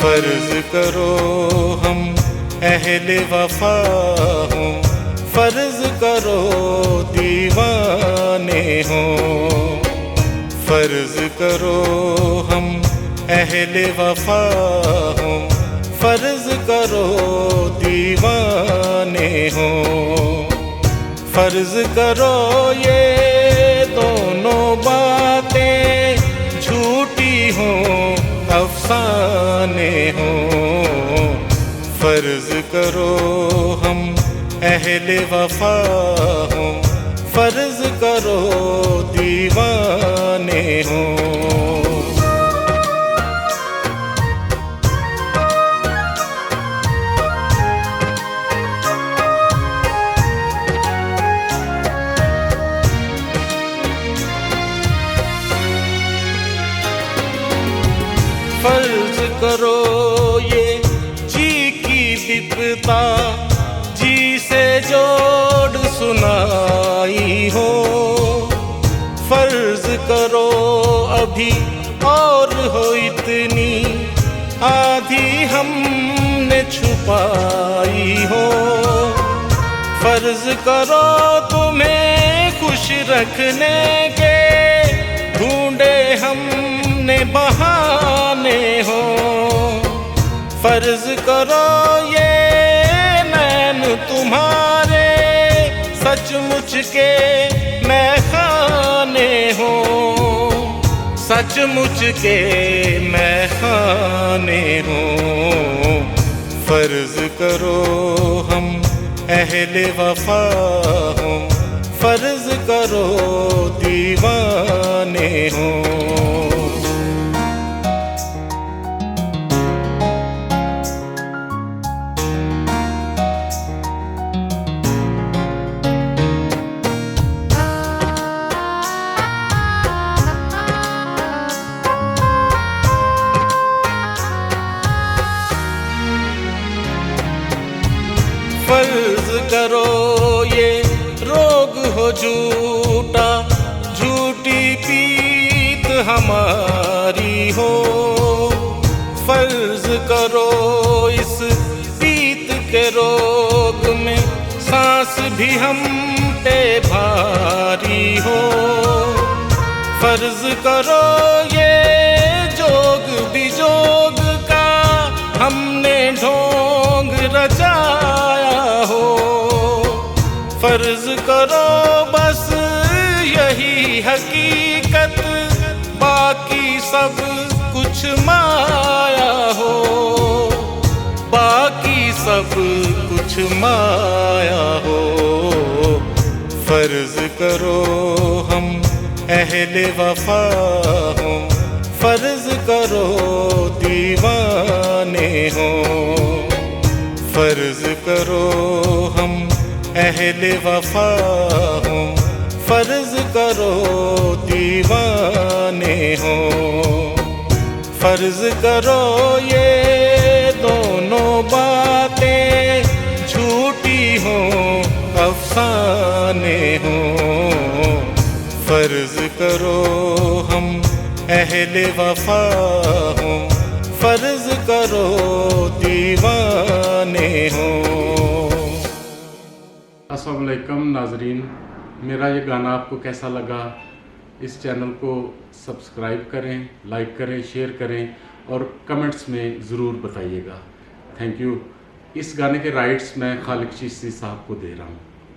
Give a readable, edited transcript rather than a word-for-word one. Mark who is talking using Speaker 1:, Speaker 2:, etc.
Speaker 1: फर्ज करो हम अहले वफा हों, फर्ज करो दीवाने हों। फर्ज करो हम अहले वफा हों, फर्ज करो दीवाने हों। फर्ज करो ये दोनों बातें झूठी हों, अफसाने हों। फर्ज करो हम अहले वफा हों, फर्ज करो दीवाने हों। फर्ज करो ये जी की विपता जी से जोड़ सुनाई हो। फर्ज करो अभी और हो इतनी आधी हमने छुपाई हो। फर्ज करो तुम्हें खुश रखने के ढूंढे हमने बहाने हो। फर्ज करो ये नैन तुम्हारे सचमुच के मैखाने हो। सचमुच के मैखाने हो। फर्ज करो हम अहले वफा हों, फर्ज करो दीवाने हों। फर्ज करो ये रोग हो झूठा, झूठी पीत हमारी हो। फर्ज करो इस पीत के रोग में सांस भी हम पे भारी हो। फर्ज करो ये जोग बिजोग का हमने ढोंग रचाया हो। फर्ज करो बस यही हकीकत, बाकी सब कुछ माया हो। बाकी सब कुछ माया हो। फर्ज करो हम अहले वफा हों, फर्ज करो दीवाने हों। फर्ज करो हम अहले वफा हों, फर्ज करो दीवाने हों। फर्ज करो ये दोनों बातें झूठी हों, अफसाने हों। फर्ज करो हम अहले वफा हों, फर्ज करो दीवाने हों।
Speaker 2: अस्सलाम वालेकुम नाजरीन, मेरा ये गाना आपको कैसा लगा? इस चैनल को सब्सक्राइब करें, लाइक करें, शेयर करें और कमेंट्स में ज़रूर बताइएगा। Thank you. इस गाने के राइट्स मैं खालिक चिश्ती साहब को दे रहा हूँ।